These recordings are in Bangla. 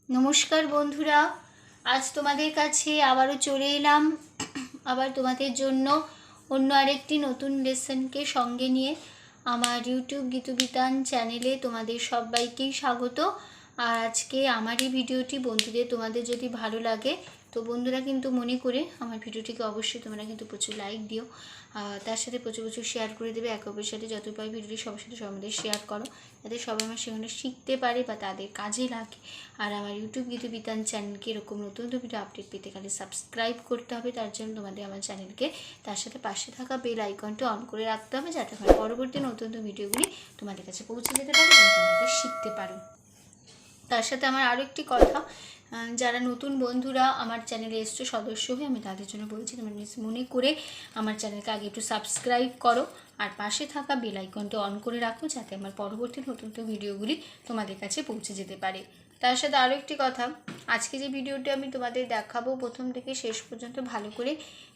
नमस्कार बंधुरा आज तुम्हारे काछे आबारो चले एलाम आबार तुम्हादेर जोन्नो अन्य आरेकटी नतून लेसनके संगे निये आमार यूट्यूब गीतु बितान चैनेले तुम्हादेर सबाइकेई स्वागत। और आज के आमार এই ভিডিওটি বন্ধুদের তোমাদের যদি ভালো লাগে তো বন্ধুরা কিন্তু মনে করে আমার ভিডিওটিকে অবশ্যই তোমরা কিন্তু প্রচুর লাইক দিও, তার সাথে প্রচুর প্রচুর শেয়ার করে দেবে। একে অপরের সাথে যত পাই ভিডিওটি সবার সাথে সবাই শেয়ার করো, যাতে সবাই আমার সেখানে শিখতে পারে বা তাদের কাজে লাগে। আর আমার ইউটিউব গীতু বিতান চ্যানেলকে এরকম নতুন নতুন ভিডিও আপডেট পেতে গেলে সাবস্ক্রাইব করতে হবে। তার জন্য তোমাদের আমার চ্যানেলকে তার সাথে পাশে থাকা বেল আইকনটা অন করে রাখতে হবে, যাতে আমার পরবর্তী নতুন নতুন ভিডিওগুলি তোমাদের কাছে পৌঁছে যেতে পারে এবং তোমরা শিখতে পারো। তার সাথে আমার আরও একটি কথা, যারা নতুন বন্ধুরা আমার চ্যানেলে এসছো সদস্য হয়ে, আমি তাদের জন্য বলছি তোমরা মনে করে আমার চ্যানেলকে আগে একটু সাবস্ক্রাইব করো আর পাশে থাকা বেল আইকনটা অন করে রাখো, যাতে আমার পরবর্তী নতুন নতুন ভিডিওগুলি তোমাদের কাছে পৌঁছে যেতে পারে। তার সাথে আরও একটি কথা, আজকে যে ভিডিওটি আমি তোমাদের দেখাবো প্রথম থেকে শেষ পর্যন্ত ভালো করে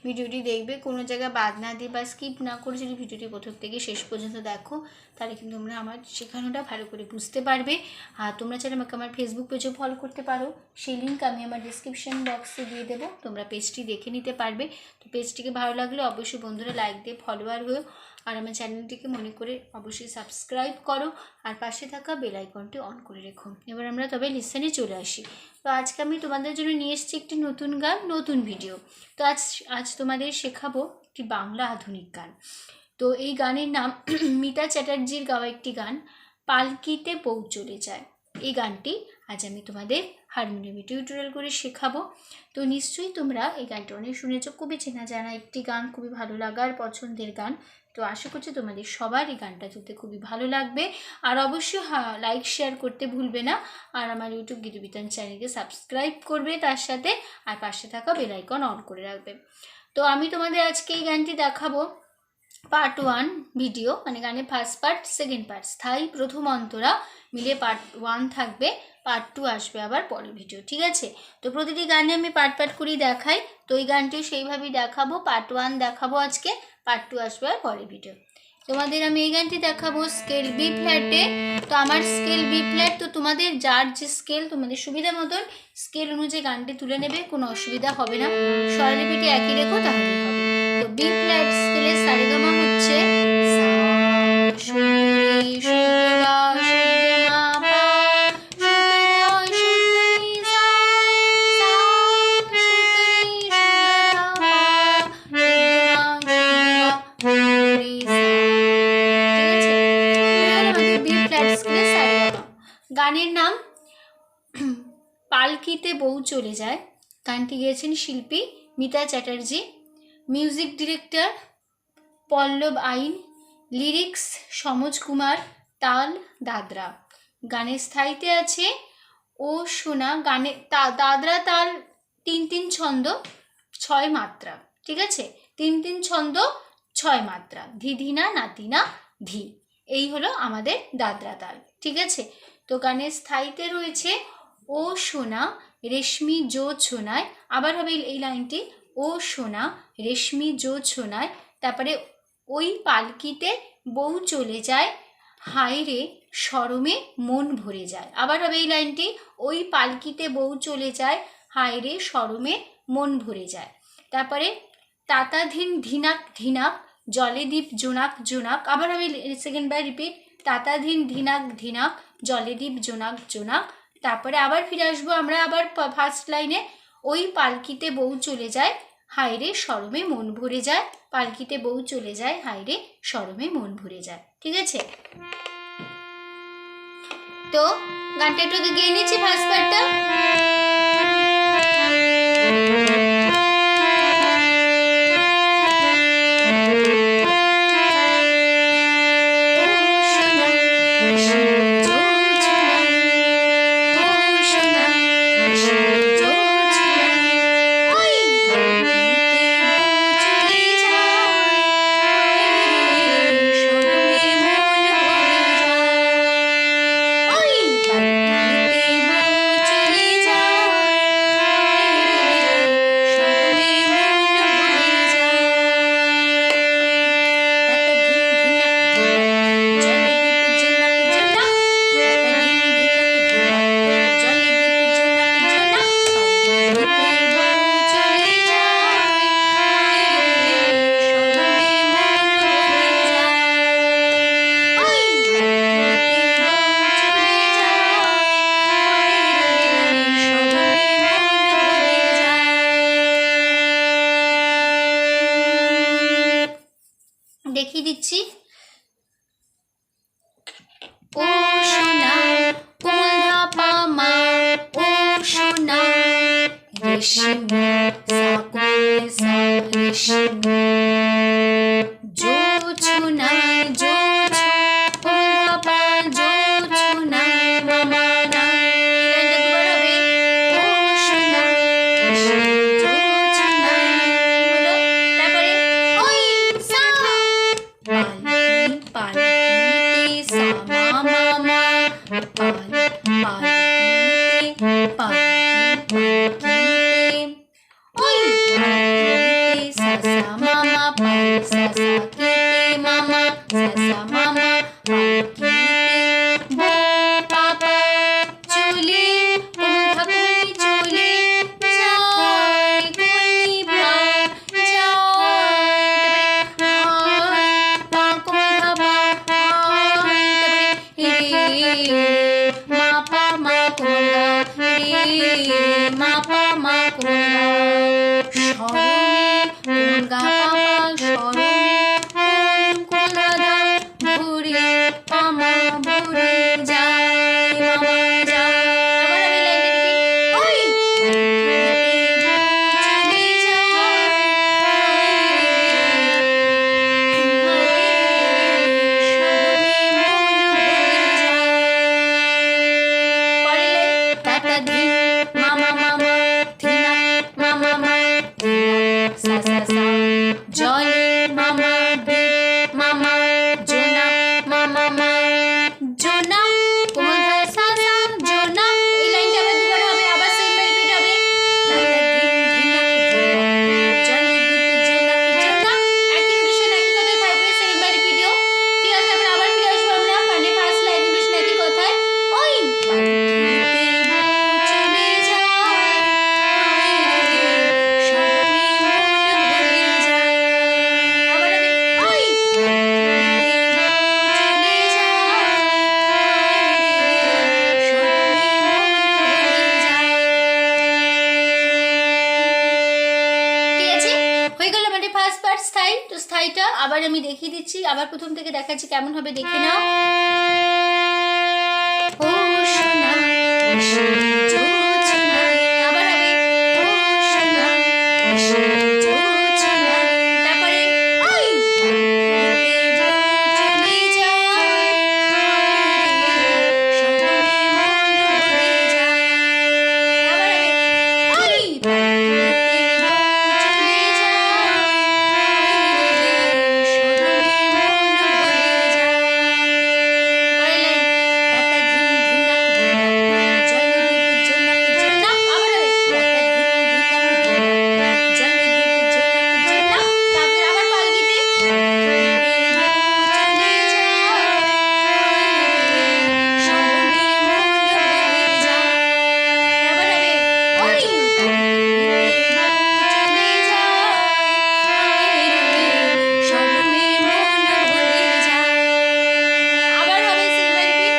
ভিডিওটি দেখবে, কোনো জায়গায় বাদ না দিয়ে বা স্কিপ না করে যদি ভিডিওটি প্রথম থেকে শেষ পর্যন্ত দেখো তাহলে কিন্তু তোমরা আমার শেখানোটা ভালো করে বুঝতে পারবে। আর তোমরা চাইলে আমাকে আমার ফেসবুক পেজেও ফলো করতে পারো, সেই লিঙ্ক আমি আমার ডিসক্রিপশন বক্সে দিয়ে দেবো, তোমরা পেজটি দেখে নিতে পারবে। তো পেজটিকে ভালো লাগলে অবশ্যই বন্ধুরা লাইক দিয়ে ফলোয়ার হয়েও আর আমার চ্যানেলটিকে মনে করে অবশ্যই সাবস্ক্রাইব করো আর পাশে থাকা বেল আইকনটি অন করে রেখো। এবার আমরা তবে লিসেনে চলে আসি। তো আজকে আমি তোমাদের জন্য নিয়ে এসেছি একটি নতুন গান, নতুন ভিডিও। তো আজ তোমাদের শেখাবো একটি বাংলা আধুনিক গান। তো এই গানের নাম মিতা চ্যাটার্জির গাওয়া একটি গান, পালকিতে বউ চলে যায়। এই গানটি আজ আমি তোমাদের হারমোনিয়ামে টিউটোরিয়াল করে শেখাবো। তো নিশ্চয়ই তোমরা এই গানটা অনেক শুনেছো, খুবই চেনা জানা একটি গান, খুবই ভালো লাগার পছন্দের গান। তো আশা করছি তোমাদের সবার এই গানটা শুনতে খুবই ভালো লাগবে। আর অবশ্যই লাইক শেয়ার করতে ভুলবে না, আর আমার ইউটিউব গীতু বিতান চ্যানেলকে সাবস্ক্রাইব করবে তার সাথে, আর পাশে থাকা বেল আইকন অন করে রাখবে। তো আমি তোমাদের আজকে এই গানটি দেখাবো পার্ট 1 ভিডিও, মানে গানের ফার্স্ট পার্ট, সেকেন্ড পার্ট, স্থায়ী প্রথম অন্তরা মিলে পার্ট 1 থাকবে, পার্ট 2 আসবে আবার পরের ভিডিও, ঠিক আছে? তো প্রতিটি গানে আমি পার্ট পার্ট করেই দেখাই, তো এই গানটিও সেইভাবেই দেখাবো। পার্ট 1 দেখাবো আজকে, পার্ট 2 আসবে আর পরের ভিডিও। তোমাদের আমি এই গানটি দেখাবো স্কেল বি ফ্ল্যাটে। তো আমার স্কেল বি ফ্ল্যাট, তো তোমাদের যার যে স্কেল তোমাদের সুবিধা মতন স্কেল অনুযায়ী গানটি তুলে নেবে, কোনো অসুবিধা হবে না। স্বরলিপিটি একই রেখো তাহলেই হবে। তো বি ফ্ল্যাট স্কেলের সারেগামা হচ্ছে গানের নাম পালকিতে বউ চলে যায়। গানটি গেয়েছেন শিল্পী মিতা চ্যাটার্জি, মিউজিক ডিরেক্টর পল্লব আইন, লিরিক্স সমজ কুমার, তাল দাদরা। গানের স্থায়ীতে আছে ও সোনা। গানে দাদরা তাল 3-3 ছন্দ 6 মাত্রা, ঠিক আছে? 3-3 ছন্দ 6 মাত্রা, ধিধিনা নাতিনা ধি, এই হলো আমাদের দাদরা তাল, ঠিক আছে? তো গানের স্থায়ীতে রয়েছে ও সোনা রেশমি জোছনায়, আবার হবে এই লাইনটি, ও সোনা রেশমি জোছনায়, তারপরে ওই পালকিতে বউ চলে যায়, হায় রে শরমে মন ভরে যায়। আবার হবে এই লাইনটি, ওই পালকিতে বউ চলে যায়, হায় রে শরমে মন ভরে যায়। তারপরে তাতাধীন ধিনাক ধিনাক জলে দ্বীপ জোনাক জোনাক, আবার হবে সেকেন্ড বার রিপিট, তাতাধীন ধিনাক ধিনাক জলে দ্বীপ জোনাক জোনাক। তারপরে আবার ফিরে আসবো আমরা আবার ফার্স্ট লাইনে, ওই পালকিতে বউ চলে যায়, হায় রে শরমে মন ভরে যায়, পালকিতে বউ চলে যায়, হায় রে শরমে মন ভরে যায়, ঠিক আছে? তো গানটা একটু গেয়ে নিচ্ছি ফার্স্ট পার্টটা। রেশমি সা কোলে সা রেশমি জোছনায় জোছো কোমা পা জোছনায় মামা নাই এটা দুবার হবে ও সোনা জোছনায় হলো তারপরে ওই সা পালকি পালকিতে সা মামা মা পালকিতে পালকিতে ওই পালকিতে সা সা মামা পাল সা সা কিতে মামা সা সা মামা পালকিতে বো পাপা চলে কোমা চলে যায় কোনি পা যায় তারপরে পা কোমা পা তারপরে রে মা পা মা কোমা রে মা পা মা কোমা সরমে কোমা পাপা সরমে কোমা দা ভরে পামা ভরে যায় মামা যায় আবার আমি লাইনটা দেখি ওই চলে যায় পরের লাইন টাটা ধিন মামা মামা ধিনা মামা মা ধিনা সা সা সা জলে মামা বি মামা জোনা মামা মা জোনা কোমল সা সা জোনা এই লাইনটা আবার দুবার হবে আবার সেম রিপিট হবে টাটা ধিন ধিনা জলে জোনা একই নোটেশন একই কথায় থাকবে সেম রিপিটও ঠিক আছে আমরা আবার ফিরে আসবো আমরা মানে ফার্স্ট লাইন নোটেশন একই কথায় ওই স্থায়ীটা আবার আমি দেখিয়ে দিচ্ছি আবার প্রথম থেকে দেখাচ্ছি কেমন হবে দেখে নাও ও সোনা রেশমি জোছনায় আবার হবে ও সোনা রেশমি জোছনায় তারপরে ওই চলে যায় সরমে মন ভরে যায় আবার হবে ওই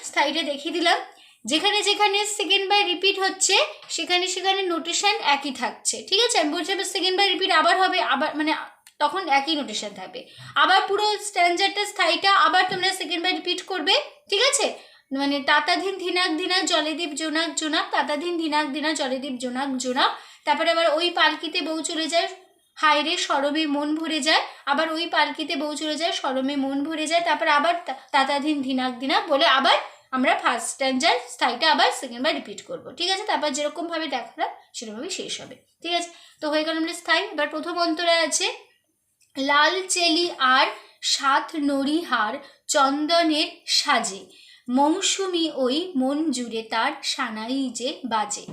স্থায়ীটা দেখিয়ে দিলাম যেখানে যেখানে সেকেন্ড বাই রিপিট হচ্ছে সেখানে সেখানে নোটেশন একই থাকছে ঠিক আছে আমি বলছি সেকেন্ড বাই রিপিট আবার হবে আবার মানে তখন একই নোটেশন থাকবে আবার পুরো স্ট্যান্ডার্ডটা স্থায়ীটা আবার তোমরা সেকেন্ড বাই রিপিট করবে ঠিক আছে মানে তাতাধীন ধিনাক ধিনা জলেদীপ জোনাক জোনাক তাতাধীন ধিনাক ধিনা জলেদীপ জোনাক জোনাক তারপরে আবার ওই পালকিতে বউ চলে যায় হায় রে সরমে মন ভরে যায় আবার ওই পালকিতে বউ চলে যায় সরমে মন ভরে যায় তারপর আবার তাতাধীন ধিনাক ধিনা বলে আবার আমরা ফার্স্ট স্ট্যান্ডার স্থায়ীটা আবার সেকেন্ড বার রিপিট করব ঠিক আছে তারপর যেরকম ভাবে দেখালাম সেরকমভাবে শেষ হবে ঠিক আছে তো হয়ে গেল আমাদের স্থায়ী এবার প্রথম অন্তরা আছে লাল চেলি আর সাত নড়িহার চন্দনের সাজে মৌসুমি ওই মন জুড়ে তার সানাই যে বাজে।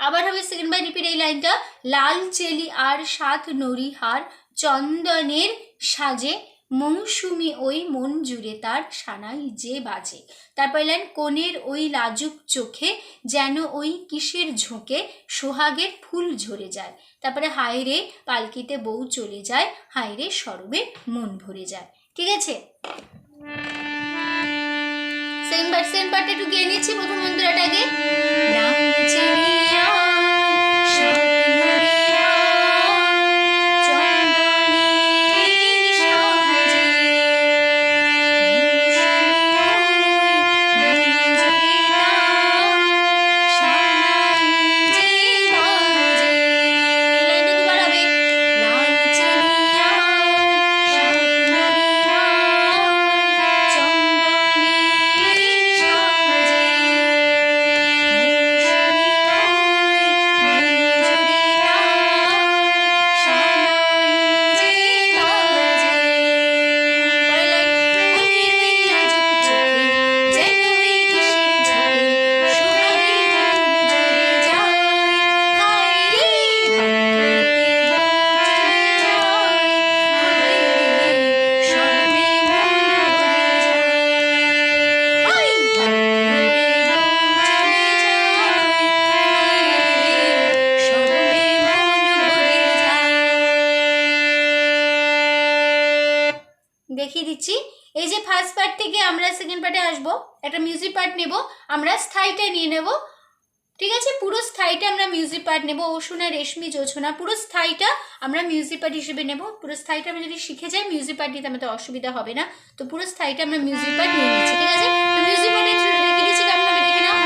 আবার হবে সেকেন্ড বাই রিপিট এই লাইনটা। লাল চেলি আর সাত নরিহার চন্দনের সাজে, মৌসুমি ওই মন জুড়ে তার সানাই যে বাজে। তারপর লাইন কোণের ওই লাজুক চোখে যেন ওই কিসের ঝোঁকে সোহাগের ফুল ঝরে যায়। তারপরে হায় রে পালকিতে বউ চলে যায়, হায় রে সরবে মন ভরে যায়। ঠিক আছে, সেকেন্ড পার্ট একটু গিয়ে নিচ্ছি প্রথম মন্ত্রটা আগে। দেখিয়ে দিচ্ছি। এই যে ফার্স্ট পার্ট থেকে আমরা সেকেন্ড পার্টে আসবো, একটা মিউজিক পার্ট নেব, আমরা স্থায়ীটা নিয়ে নেব। ঠিক আছে, পুরো স্থায়ীটা আমরা মিউজিক পার্ট নেব। অসুনা রেশমি জোছনা পুরো স্থায়ীটা আমরা মিউজিক পার্ট হিসেবে নেব। পুরো স্থায়ীটা আমরা যদি শিখে যাই মিউজিক পার্ট নিতে আমাদের অসুবিধা হবে না। তো পুরো স্থায়ীটা আমরা মিউজিক পার্ট নিয়ে নিচ্ছি। ঠিক আছে, তো মিউজিক পার্টে দেখিয়ে দিচ্ছি, কেমন হবে দেখে নাও।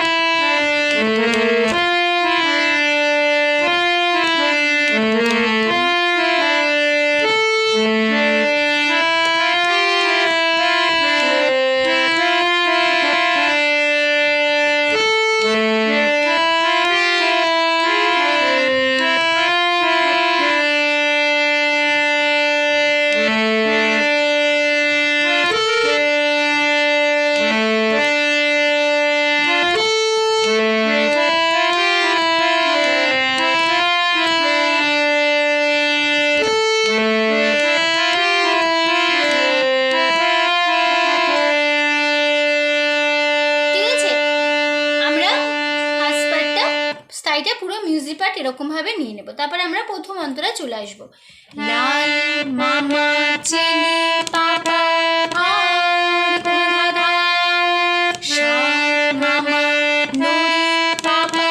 পুরো মিউজিক পার্ট এরকম ভাবে নিয়ে নেব। তারপরে আমরা প্রথম অন্তরা চলে আসবো। লাল মামা চেনে পাপা মামা পাপা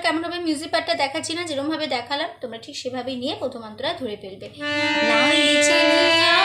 কেমন হবে মিউজিক পার্টটা দেখাচ্ছি না, যেরকমভাবে দেখালাম তোমরা ঠিক সেভাবেই নিয়ে প্রথম অন্তরা ধরে ফেলবে। লাল চলিয়া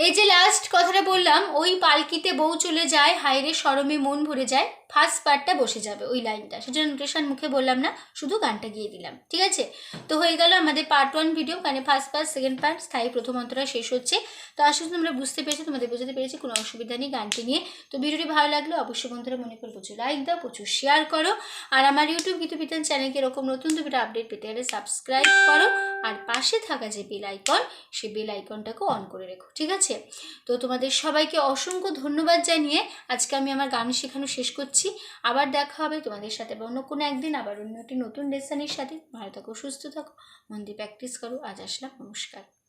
এই যে লাস্ট কথাটা বললাম, ওই পালকিতে বউ চলে যায়, হায়রে শরমে মন ভরে যায়, ফার্স্ট পার্টটা বসে যাবে ওই লাইনটা, সেজন্য নোটেশন মুখে বললাম না, শুধু গানটা গিয়ে দিলাম। ঠিক আছে, তো হয়ে গেল আমাদের পার্ট 1 ভিডিও, মানে ফার্স্ট পার্ট, সেকেন্ড পার্ট, স্থায়ী প্রথম অন্তরা শেষ হচ্ছে। তো আসলে তোমরা বুঝতে পেরেছো, তোমাদের বোঝাতে পেরেছি, কোনো অসুবিধা নেই গানটি নিয়ে। তো ভিডিওটি ভালো লাগলে অবশ্যই বন্ধুরা মনে করে প্রচুর লাইক দাও, প্রচুর শেয়ার করো, আর আমার ইউটিউব গীতবিতান চ্যানেলকে এরকম নতুন ভিডিও আপডেট পেতে হলে সাবস্ক্রাইব করো, আর পাশে থাকা যে বেল আইকন, সেই বেল আইকনটাকে অন করে রেখো। ঠিক আছে, তো তোমাদের সবাইকে অসংখ্য ধন্যবাদ জানিয়ে আজকে আমি আমার গান শেখানো শেষ করছি। আবার দেখা হবে তোমাদের সাথে অন্য কোনো একদিন, আবার অন্য একটি নতুন লেসনের সাথে। ভালো থাকো, সুস্থ থাকো, মন দিয়ে প্র্যাকটিস করো। আজ আসলাম, নমস্কার।